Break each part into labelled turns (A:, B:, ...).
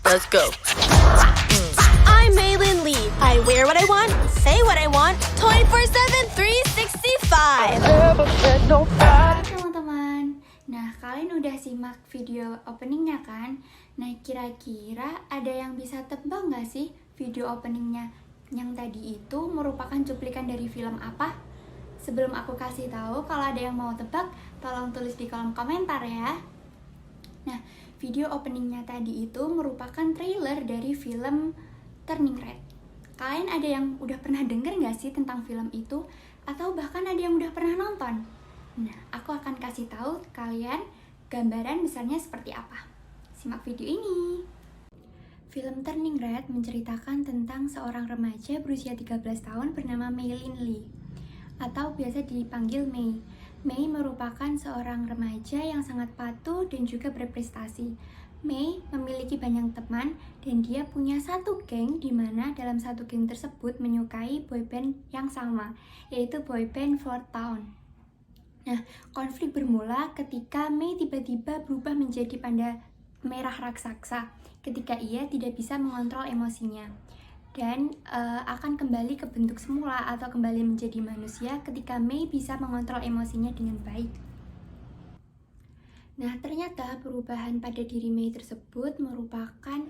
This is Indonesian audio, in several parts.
A: Let's go.
B: I'm Maylin Lee. I wear what I want, say what I want, 24/7, 365.
C: Halo teman-teman. Nah, kalian udah simak video openingnya kan? Nah, kira-kira ada yang bisa tebak nggak sih video openingnya yang tadi itu merupakan cuplikan dari film apa? Sebelum aku kasih tahu, kalau ada yang mau tebak, tolong tulis di kolom komentar ya. Nah, video openingnya tadi itu merupakan trailer dari film Turning Red. Kalian ada yang udah pernah denger nggak sih tentang film itu? Atau bahkan ada yang udah pernah nonton? Nah, aku akan kasih tahu kalian gambaran besarnya seperti apa. Simak video ini. Film Turning Red menceritakan tentang seorang remaja berusia 13 tahun bernama Maylin Lee, atau biasa dipanggil May. May merupakan seorang remaja yang sangat patuh dan juga berprestasi. May memiliki banyak teman dan dia punya satu geng di mana dalam satu geng tersebut menyukai boyband yang sama, yaitu boyband Four Town. Nah, konflik bermula ketika May tiba-tiba berubah menjadi panda merah raksasa ketika ia tidak bisa mengontrol emosinya. Dan akan kembali ke bentuk semula atau kembali menjadi manusia ketika May bisa mengontrol emosinya dengan baik. Nah, ternyata perubahan pada diri May tersebut merupakan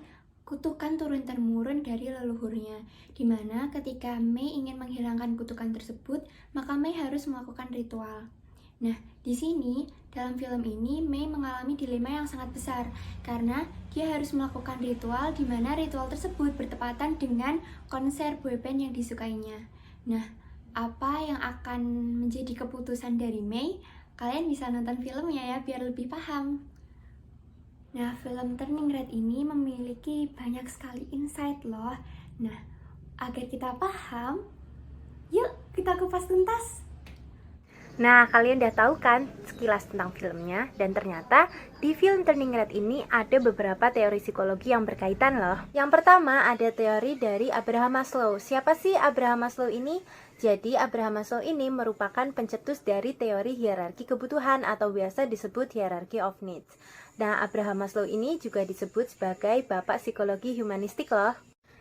C: kutukan turun-temurun dari leluhurnya, di mana ketika May ingin menghilangkan kutukan tersebut, maka May harus melakukan ritual. Nah, di sini dalam film ini May mengalami dilema yang sangat besar karena dia harus melakukan ritual di mana ritual tersebut bertepatan dengan konser boyband yang disukainya. Nah, apa yang akan menjadi keputusan dari May? Kalian bisa nonton filmnya ya biar lebih paham. Nah, film Turning Red ini memiliki banyak sekali insight loh. Nah, agar kita paham, yuk kita kupas tuntas.
D: Nah, kalian udah tahu kan sekilas tentang filmnya, dan ternyata di film Turning Red ini ada beberapa teori psikologi yang berkaitan loh. Yang pertama ada teori dari Abraham Maslow. Siapa sih Abraham Maslow ini? Jadi Abraham Maslow ini merupakan pencetus dari teori hierarki kebutuhan atau biasa disebut hierarchy of needs. Nah, Abraham Maslow ini juga disebut sebagai bapak psikologi humanistik loh.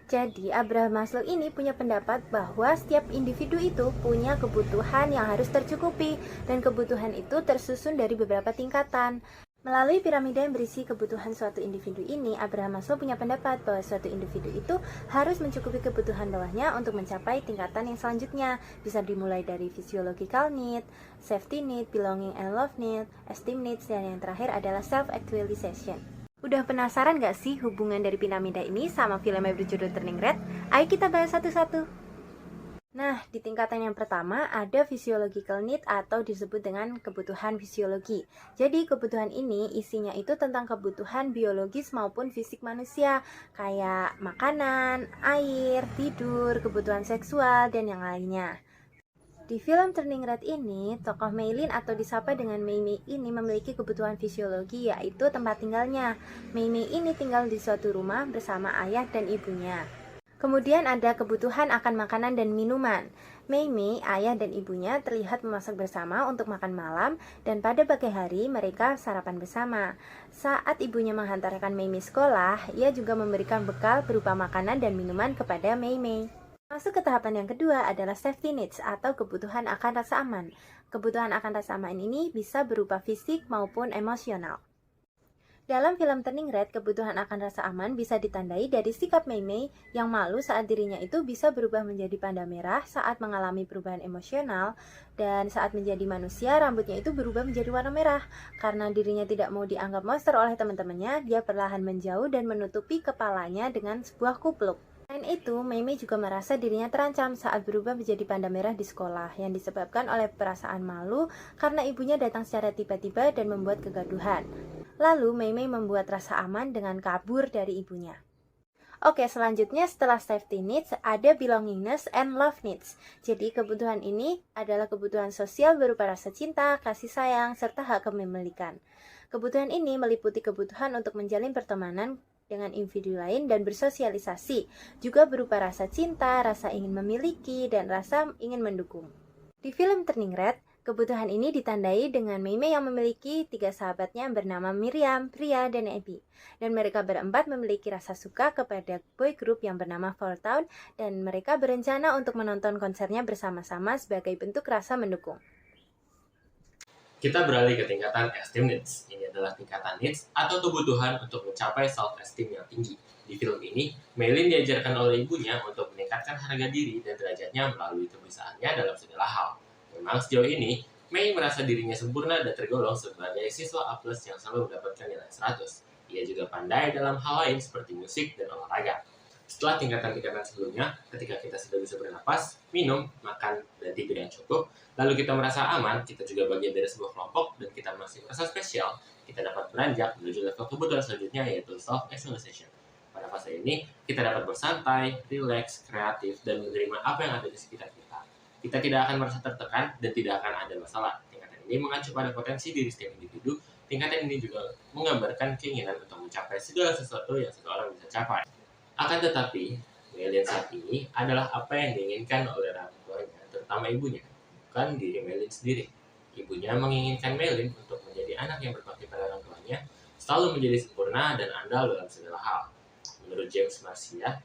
D: Jadi, Abraham Maslow ini punya pendapat bahwa setiap individu itu punya kebutuhan yang harus tercukupi, dan kebutuhan itu tersusun dari beberapa tingkatan. Melalui piramida yang berisi kebutuhan suatu individu ini, Abraham Maslow punya pendapat bahwa suatu individu itu harus mencukupi kebutuhan bawahnya untuk mencapai tingkatan yang selanjutnya. Bisa dimulai dari physiological need, safety need, belonging and love need, esteem needs, dan yang terakhir adalah self-actualization. Udah penasaran gak sih hubungan dari piramida ini sama film yang berjudul Turning Red? Ayo kita bahas satu-satu. Nah, di tingkatan yang pertama ada physiological need atau disebut dengan kebutuhan fisiologi. Jadi kebutuhan ini isinya itu tentang kebutuhan biologis maupun fisik manusia, kayak makanan, air, tidur, kebutuhan seksual, dan yang lainnya. Di film Turning Red ini, tokoh Maylin atau disapa dengan Mei ini memiliki kebutuhan fisiologi, yaitu tempat tinggalnya. Mei ini tinggal di suatu rumah bersama ayah dan ibunya. Kemudian ada kebutuhan akan makanan dan minuman. Mei, ayah dan ibunya terlihat memasak bersama untuk makan malam, dan pada pagi hari mereka sarapan bersama. Saat ibunya menghantarkan Mei sekolah, ia juga memberikan bekal berupa makanan dan minuman kepada Mei. Masuk ke tahapan yang kedua adalah safety needs atau kebutuhan akan rasa aman. Kebutuhan akan rasa aman ini bisa berupa fisik maupun emosional. Dalam film Turning Red, kebutuhan akan rasa aman bisa ditandai dari sikap Mei yang malu saat dirinya itu bisa berubah menjadi panda merah saat mengalami perubahan emosional, dan saat menjadi manusia rambutnya itu berubah menjadi warna merah. Karena dirinya tidak mau dianggap monster oleh teman-temannya, dia perlahan menjauh dan menutupi kepalanya dengan sebuah kupluk. Selain itu, Mei juga merasa dirinya terancam saat berubah menjadi panda merah di sekolah, yang disebabkan oleh perasaan malu karena ibunya datang secara tiba-tiba dan membuat kegaduhan. Lalu, Mei membuat rasa aman dengan kabur dari ibunya. Oke, selanjutnya setelah safety needs, ada belongingness and love needs. Jadi, kebutuhan ini adalah kebutuhan sosial berupa rasa cinta, kasih sayang, serta hak kepemilikan. Kebutuhan ini meliputi kebutuhan untuk menjalin pertemanan dengan individu lain dan bersosialisasi, juga berupa rasa cinta, rasa ingin memiliki, dan rasa ingin mendukung. Di film Turning Red, Kebutuhan ini ditandai dengan Mei Mei yang memiliki 3 sahabatnya yang bernama Miriam, Priya, dan Abby. Dan mereka berempat memiliki rasa suka kepada boy group yang bernama Four Town dan mereka berencana untuk menonton konsernya bersama-sama sebagai bentuk rasa mendukung.
A: Kita beralih ke tingkatan esteem needs. Ini adalah tingkatan needs atau kebutuhan untuk mencapai self-esteem yang tinggi. Di film ini, Maylin diajarkan oleh ibunya untuk meningkatkan harga diri dan derajatnya melalui kebiasaannya dalam segala hal. Memang sejauh ini, Mei merasa dirinya sempurna dan tergolong sebagai siswa A+ yang selalu mendapatkan nilai 100. Ia juga pandai dalam hal lain seperti musik dan olahraga. Setelah tingkatan-tingkatan sebelumnya, ketika kita sudah bisa bernapas, minum, makan, dan tidur yang cukup, lalu kita merasa aman, kita juga bagian dari sebuah kelompok, dan kita masih merasa spesial, kita dapat beranjak menuju level kebutuhan selanjutnya yaitu self-actualization. Pada fase ini, kita dapat bersantai, rileks, kreatif, dan menerima apa yang ada di sekitar kita. Kita tidak akan merasa tertekan dan tidak akan ada masalah. Tingkatan ini mengacu pada potensi diri setiap individu. Tingkatan ini juga menggambarkan keinginan untuk mencapai segala sesuatu yang seseorang bisa capai. Akan tetapi, Maylin saat ini adalah apa yang diinginkan oleh orang tuanya, terutama ibunya, bukan diri Maylin sendiri. Ibunya menginginkan Maylin untuk menjadi anak yang berbakti pada orang tuanya, selalu menjadi sempurna dan andal dalam segala hal. Menurut James Marcia,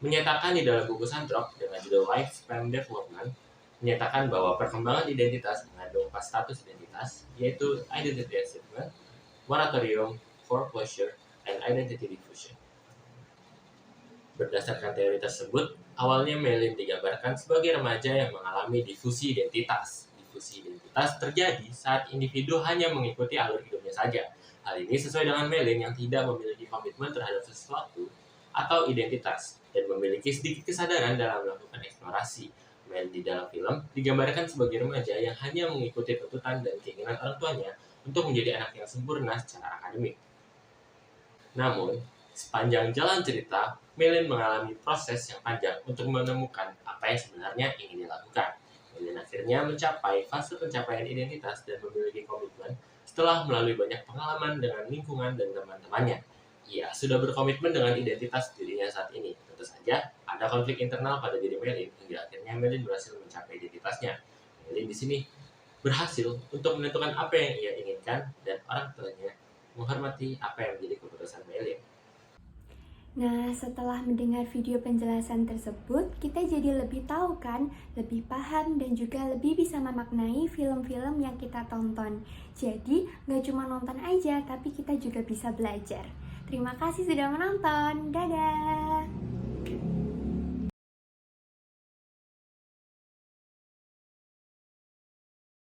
A: menyatakan di dalam buku Sandrock dengan judul Lifespan Development, menyatakan bahwa perkembangan identitas mengandung 4 status identitas, yaitu Identity Achievement, Moratorium, Foreclosure, and Identity Diffusion. Berdasarkan teori tersebut, awalnya Maylin digambarkan sebagai remaja yang mengalami difusi identitas. Difusi identitas terjadi saat individu hanya mengikuti alur hidupnya saja. Hal ini sesuai dengan Maylin yang tidak memiliki komitmen terhadap sesuatu atau identitas dan memiliki sedikit kesadaran dalam melakukan eksplorasi. Maylin di dalam film digambarkan sebagai remaja yang hanya mengikuti tuntutan dan keinginan orang tuanya untuk menjadi anak yang sempurna secara akademik. Namun, sepanjang jalan cerita, Maylin mengalami proses yang panjang untuk menemukan apa yang sebenarnya ingin dilakukan. Maylin akhirnya mencapai fase pencapaian identitas dan memiliki komitmen setelah melalui banyak pengalaman dengan lingkungan dan teman-temannya. Ia sudah berkomitmen dengan identitas dirinya saat ini. Tentu saja, ada konflik internal pada diri Maylin hingga akhirnya Maylin berhasil mencapai identitasnya. Maylin di sini berhasil untuk menentukan apa yang ia inginkan dan orang tuanya menghormati apa yang menjadi keputusan Maylin.
C: Nah, setelah mendengar video penjelasan tersebut, kita jadi lebih tahu kan, lebih paham dan juga lebih bisa memaknai film-film yang kita tonton. Jadi, nggak cuma nonton aja, tapi kita juga bisa belajar. Terima kasih sudah menonton. Dadah!